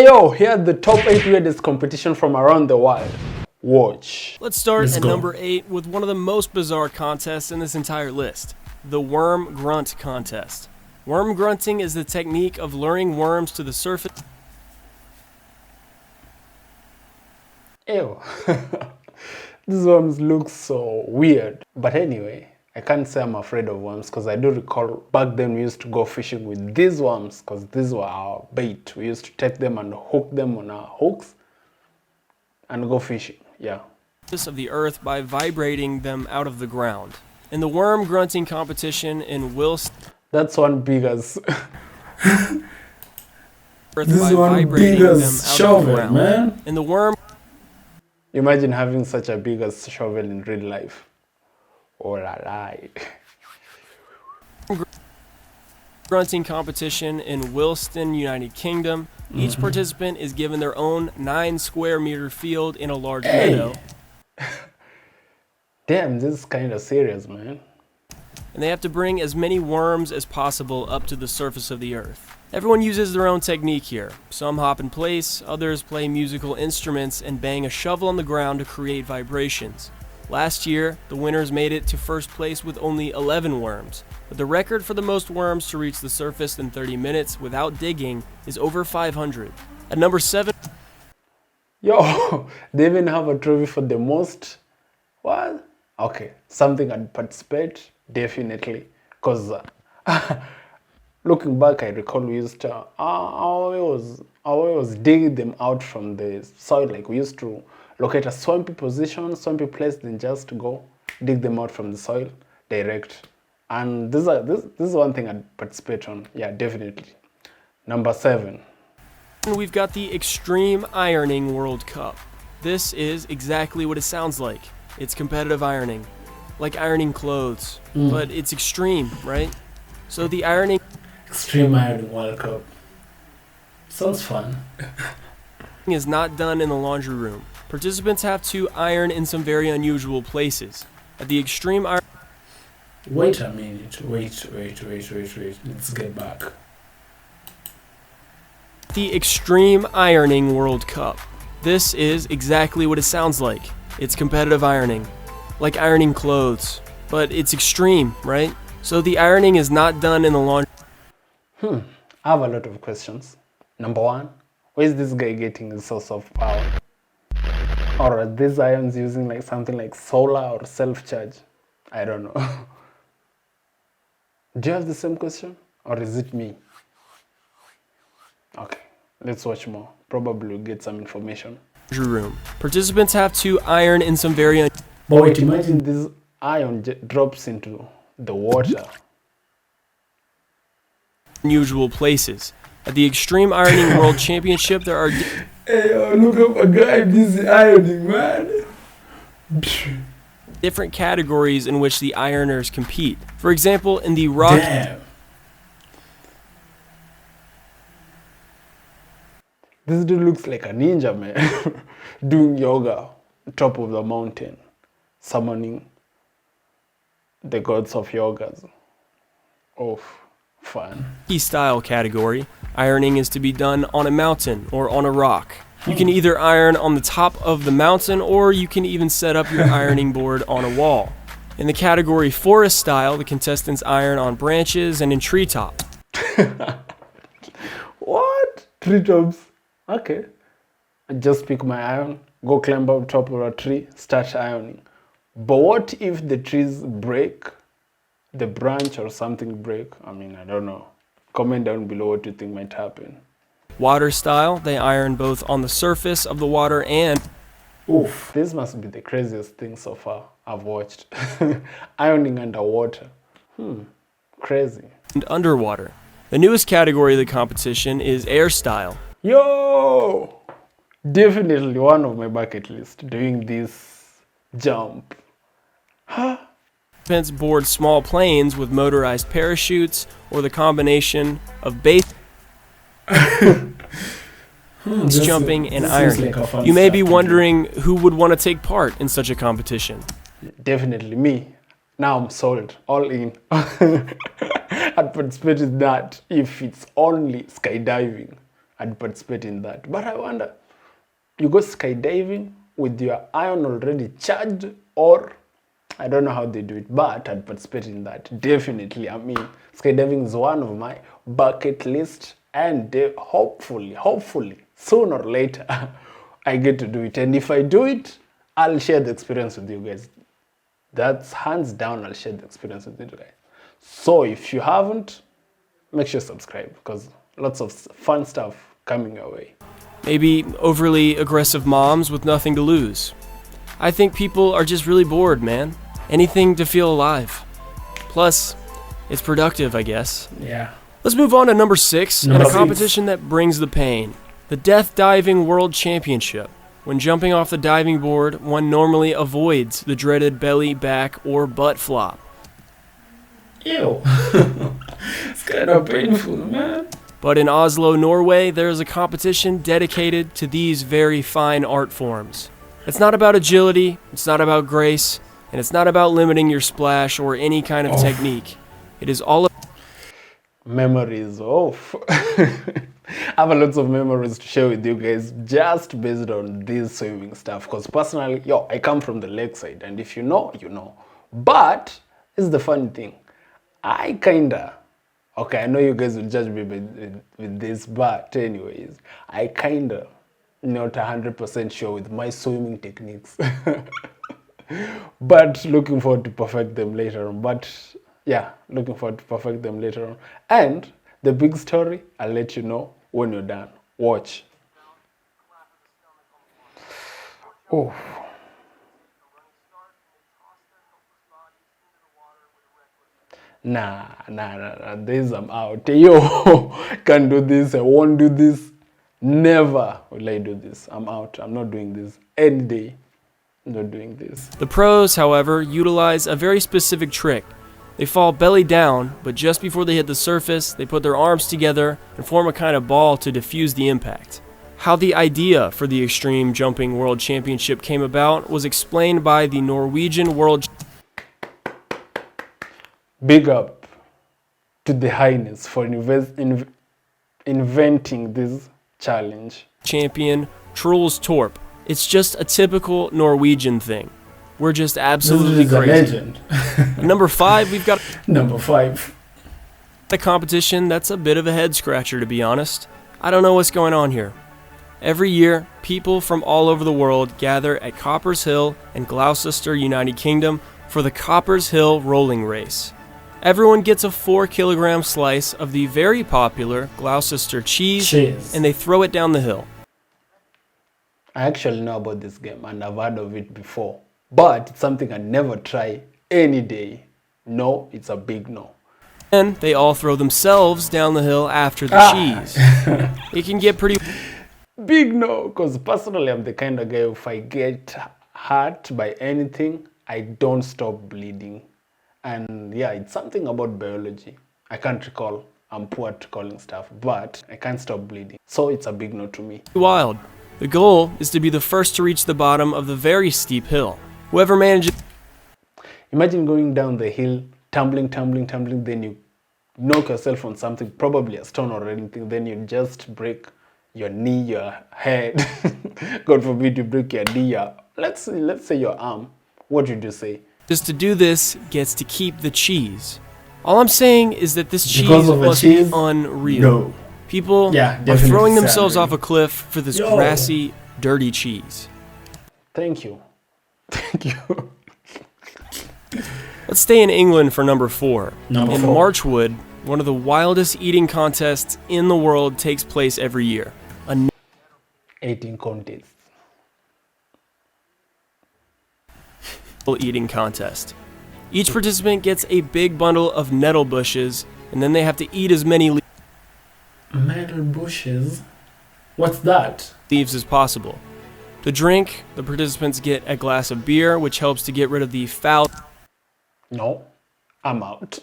Yo, here are the top 8 weirdest competition from around the world. Watch. Let's start at number 8 with one of the most bizarre contests in this entire list, the Worm Grunt Contest. Worm grunting is the technique of luring worms to the surface. Ew. These worms look so weird. But anyway, I can't say I'm afraid of worms because I do recall back then we used to go fishing with these worms because these were our bait. We used to take them and hook them on our hooks and go fishing. Yeah. Of the earth by vibrating them out of the ground. In the worm grunting competition in Wilson, that's one big as earth this by one vibrating big them as out shovel, of the ground. man. In the worm Imagine having such a big as shovel in real life. Oh la la. grunting competition in Wilston, United Kingdom, each participant is given their own 9 square meter field in a large meadow. Damn, this is kind of serious, man. And they have to bring as many worms as possible up to the surface of the earth. Everyone uses their own technique here. Some hop in place, others play musical instruments and bang a shovel on the ground to create vibrations. Last year, the winners made it to first place with only 11 worms, but the record for the most worms to reach the surface in 30 minutes without digging is over 500. At number 7, Yo, they even have a trophy for the most. What? Okay, something I'd participate, definitely. Because looking back, I recall we used to, I was digging them out from the soil. Like we used to locate a swampy position, swampy place, then just go dig them out from the soil, direct. And this is one thing I'd participate on. Yeah, definitely. Number 7. we've got the Extreme Ironing World Cup. This is exactly what it sounds like. It's competitive ironing, like ironing clothes, but it's extreme, right? So the ironing Extreme Ironing World Cup. Sounds fun. is not done in the laundry room. Participants have to iron in some very unusual places. At the Extreme Iron... Wait a minute. Wait. Let's get back. The Extreme Ironing World Cup. This is exactly what it sounds like. It's competitive ironing, like ironing clothes, but it's extreme, right? So the ironing is not done in the laundry. I have a lot of questions. Number 1, where is this guy getting his source of power? Or are these irons using like something like solar or self-charge? I don't know. Do you have the same question? Or is it me? Okay, let's watch more. Probably we'll get some information. Room. Participants have to iron in some very But wait, imagine this iron drops into the water. unusual places. At the Extreme Ironing World Championship, there are Hey, yo, look up a guy busy ironing, man. different categories in which the ironers compete. For example, in the rock... Damn. This dude looks like a ninja, man. Doing yoga, top of the mountain, summoning the gods of yogas. Oh, fun. style category, ironing is to be done on a mountain or on a rock. You can either iron on the top of the mountain or you can even set up your ironing board on a wall. In the category forest style, the contestants iron on branches and in treetops. What? Treetops? Okay. I just pick my iron, go climb up top of a tree, start ironing. But what if the trees break? The branch or something break? I mean, I don't know. Comment down below what you think might happen. Water style, they iron both on the surface of the water and... Oof, this must be the craziest thing so far I've watched. Ironing underwater. Crazy. and underwater. The newest category of the competition is air style. Yo! Definitely one of my bucket list, doing this jump. Huh? Participants board small planes with motorized parachutes or the combination of base jumping and ironing. Like You may be wondering who would want to take part in such a competition. Definitely me. Now I'm sold. All in. I'd participate in that if it's only skydiving. I'd participate in that. But I wonder, you go skydiving with your iron already charged, or I don't know how they do it, but I'd participate in that. Definitely. I mean, skydiving is one of my bucket list, and hopefully, sooner or later, I get to do it. And if I do it, I'll share the experience with you guys. That's hands down, I'll share the experience with you guys. So if you haven't, make sure you subscribe, because lots of fun stuff coming your way. Maybe overly aggressive moms with nothing to lose. I think people are just really bored, man. Anything to feel alive. Plus, it's productive, I guess. Yeah. Let's move on to number 6, and Number a six. competition that brings the pain. The Death Diving World Championship. When jumping off the diving board, one normally avoids the dreaded belly, back, or butt flop. Ew. It's kind of painful, man. But in Oslo, Norway, there is a competition dedicated to these very fine art forms. It's not about agility, it's not about grace, and it's not about limiting your splash or any kind of technique. It is all Memories of. I have lots of memories to share with you guys just based on this swimming stuff. Because personally, I come from the lakeside, and if you know, you know. But it's the funny thing. I know you guys will judge me with this, but anyways, I not 100% sure with my swimming techniques. But looking forward to perfect them later on. Looking forward to perfect them later on. And the big story, I'll let you know when you're done. Watch. Oh. Nah, this I'm out. Yo, can't do this, I won't do this. Never will I do this. I'm out. I'm not doing this any day. I'm not doing this. The pros, however, utilize a very specific trick. They fall belly down, but just before they hit the surface, they put their arms together and form a kind of ball to diffuse the impact. How the idea for the Extreme Jumping World Championship came about was explained by the Norwegian World Big up to the Highness for inventing this challenge. Champion Truls Torp. It's just a typical Norwegian thing. We're just absolutely This is crazy. a legend. At number 5, we've got Number 5. a competition that's a bit of a head scratcher, to be honest. I don't know what's going on here. Every year, people from all over the world gather at Coppers Hill in Gloucester, United Kingdom, for the Coppers Hill Rolling Race. Everyone gets a 4-kilogram slice of the very popular Gloucester cheese, and they throw it down the hill. I actually know about this game and I've heard of it before, but it's something I never try any day. No, it's a big no. And they all throw themselves down the hill after the cheese. It can get pretty Big no, because personally I'm the kind of guy, if I get hurt by anything, I don't stop bleeding. And it's something about biology. I can't recall. I'm poor at recalling stuff, but I can't stop bleeding. So it's a big no to me. wild. The goal is to be the first to reach the bottom of the very steep hill. Whoever manages Imagine going down the hill, tumbling, then you knock yourself on something, probably a stone or anything, then you just break your knee, your head. God forbid you break your knee, let's say your arm. What would you say? just to do this gets to keep the cheese. All I'm saying is that this Because cheese of the must cheese? be unreal. No. People Yeah, are definitely throwing themselves salary. off a cliff for this Yo. grassy, dirty cheese. Thank you. Thank you. Let's stay in England for number 4. Number in 4. Marchwood, one of the wildest eating contests in the world takes place every year. A 18 contests. nettle eating contest. Each participant gets a big bundle of nettle bushes, and then they have to eat as many Nettle bushes? What's that? leaves as possible. To drink, the participants get a glass of beer, which helps to get rid of the foul No, I'm out.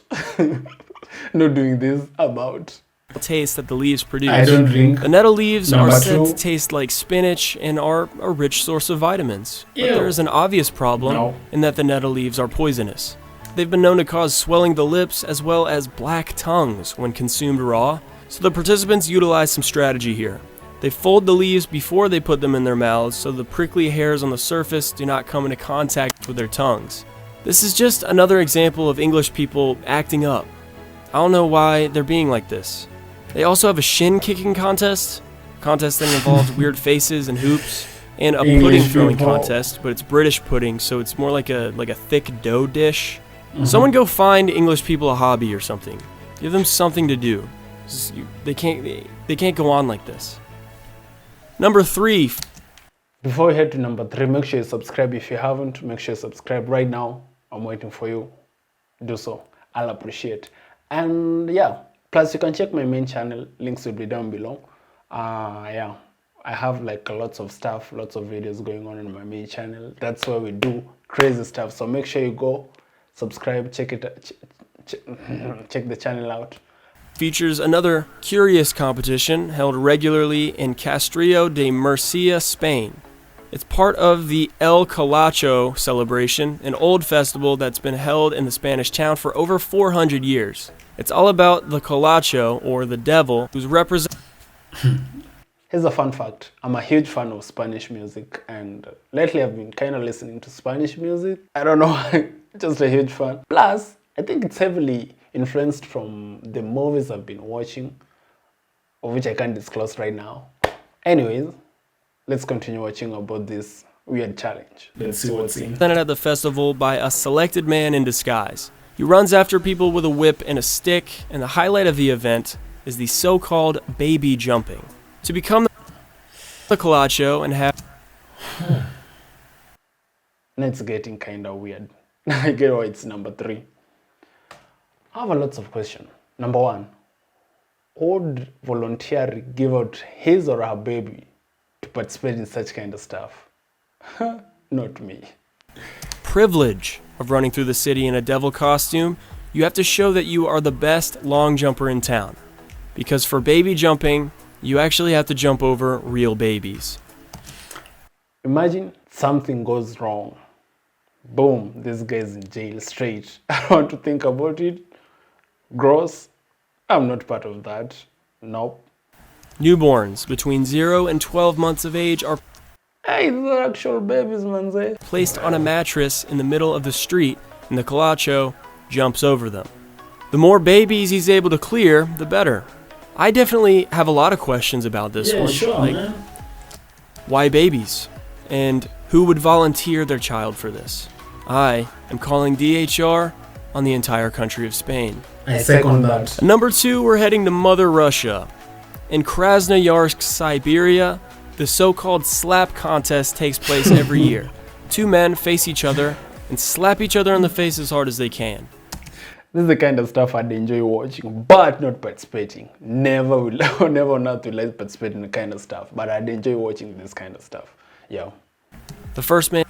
Not doing this, I'm out. taste that the leaves produce. I don't drink. The nettle leaves are Number said to 2. taste like spinach and are a rich source of vitamins. But Ew. there is an obvious problem No. in that the nettle leaves are poisonous. They've been known to cause swelling the lips as well as black tongues when consumed raw, So the participants utilize some strategy here. They fold the leaves before they put them in their mouths so the prickly hairs on the surface do not come into contact with their tongues. This is just another example of English people acting up. I don't know why they're being like this. They also have a shin kicking contest that involves weird faces and hoops, and a pudding throwing contest, but it's British pudding, so it's more like a thick dough dish. Someone go find English people a hobby or something. Give them something to do. They can't go on like this. Number 3. Before we head to number 3, make sure you subscribe if you haven't. Make sure you subscribe right now. I'm waiting for you. Do so. I'll appreciate. And yeah, plus you can check my main channel. Links will be down below. Yeah, I have like lots of stuff, lots of videos going on my main channel. That's where we do crazy stuff. So make sure you go subscribe, check the channel out. Features another curious competition held regularly in Castrillo de Murcia, Spain. It's part of the El Colacho celebration, an old festival that's been held in the Spanish town for over 400 years. It's all about the Colacho, or the devil, who's represented. Here's a fun fact. I'm a huge fan of Spanish music, and lately I've been kind of listening to Spanish music. I don't know why, just a huge fan. Plus, I think it's heavily influenced from the movies I've been watching, of which I can't disclose right now. Anyways, let's continue watching about this weird challenge. Let's see what's in. Presented at the festival by a selected man in disguise. He runs after people with a whip and a stick, and the highlight of the event is the so-called baby jumping. To become the Colacho and have... And it's getting kind of weird. I get why it's number 3. I have a lots of questions. Number 1, would voluntarily give out his or her baby to participate in such kind of stuff? Not me. Privilege of running through the city in a devil costume. You have to show that you are the best long jumper in town. Because for baby jumping, you actually have to jump over real babies. Imagine something goes wrong. Boom, this guy's in jail straight. I don't want to think about it. Gross. I'm not part of that. Nope. Newborns between 0 and 12 months of age are Hey, these are actual babies, man. placed on a mattress in the middle of the street, and the Colacho jumps over them. The more babies he's able to clear, the better. I definitely have a lot of questions about this one. Sure, man. Why babies? And who would volunteer their child for this? I am calling DHR on the entire country of Spain. I second that. Number 2, we're heading to Mother Russia. In Krasnoyarsk, Siberia, the so-called slap contest takes place every year. 2 men face each other and slap each other in the face as hard as they can. This is the kind of stuff I'd enjoy watching, but not participating. Never not will I participate in the kind of stuff, but I'd enjoy watching this kind of stuff. Yeah. The first man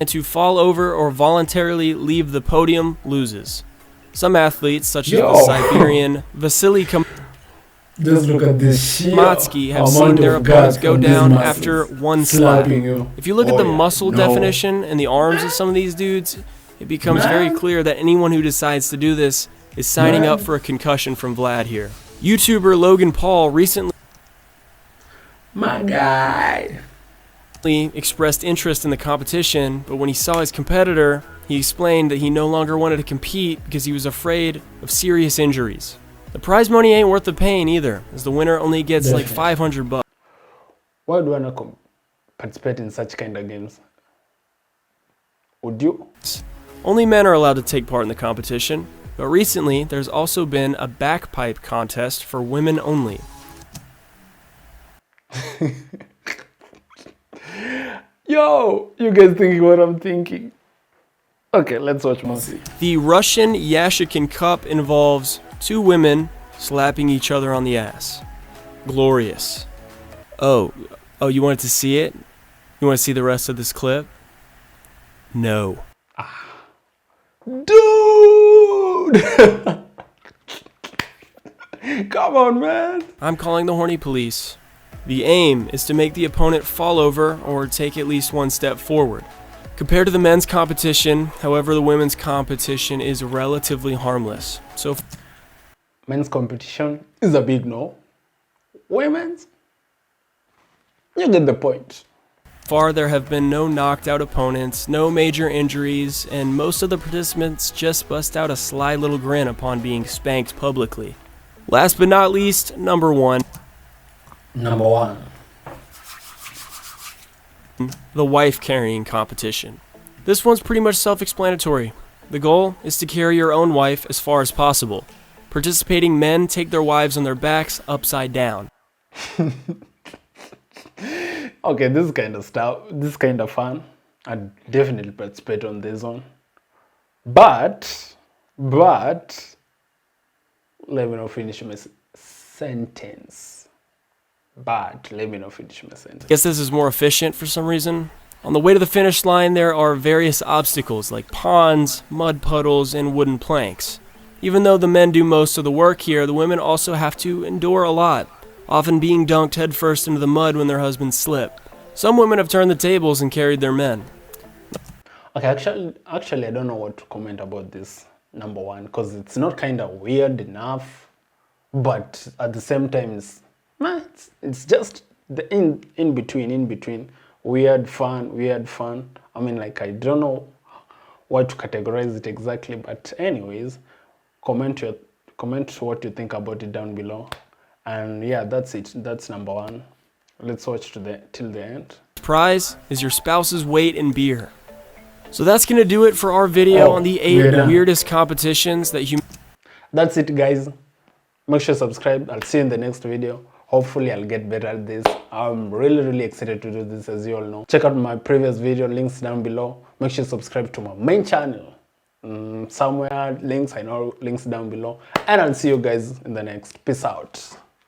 to fall over or voluntarily leave the podium loses. Some athletes, such as the Siberian Vasily Just look at this sheer Matsky, have seen amount their of opponents guts go from these down muscles after one slap. slapping you. If you look at the muscle No. definition and the arms of some of these dudes, it becomes very clear that anyone who decides to do this is signing up for a concussion from Vlad here. YouTuber Logan Paul recently My guy. expressed interest in the competition, but when he saw his competitor, he explained that he no longer wanted to compete because he was afraid of serious injuries. The prize money ain't worth the pain either, as the winner only gets like $500. Why do I not participate in such kind of games? Would you? Only men are allowed to take part in the competition, but recently there's also been a bagpipe contest for women only. Yo, you guys thinking what I'm thinking? Okay, let's watch more. The Russian Yashikin Cup involves 2 women slapping each other on the ass. Glorious. Oh, you wanted to see it? You want to see the rest of this clip? No. Dude! Come on, man. I'm calling the horny police. The aim is to make the opponent fall over or take at least one step forward. Compared to the men's competition, however, the women's competition is relatively harmless. So Men's competition is a big no. women's. You get the point. Far, there have been no knocked out opponents, no major injuries, and most of the participants just bust out a sly little grin upon being spanked publicly. Last but not least, number 1. Number 1. The wife carrying competition. This one's pretty much self-explanatory. The goal is to carry your own wife as far as possible. Participating men take their wives on their backs upside down. Okay, this kind of stuff, this kind of fun. I'd definitely participate on this one. But, let me not finish my sentence. Guess this is more efficient for some reason. On the way to the finish line, there are various obstacles like ponds, mud puddles, and wooden planks. Even though the men do most of the work here, the women also have to endure a lot, often being dunked headfirst into the mud when their husbands slip. Some women have turned the tables and carried their men. Okay, actually, I don't know what to comment about this number 1 because it's not kind of weird enough, but at the same time, it's just the in between. Weird fun. I mean, like, I don't know what to categorize it exactly, but anyways, comment what you think about it down below. And yeah, that's it. That's number 1. Let's watch till the end. Prize is your spouse's weight in beer. So that's gonna do it for our video on the 8 weirdest competitions that That's it, guys. Make sure to subscribe. I'll see you in the next video. Hopefully I'll get better at this. I'm really excited to do this, as you all know. Check out my previous video, links down below. Make sure to subscribe to my main channel. Somewhere links, I know links down below. And I'll see you guys in the next. Peace out.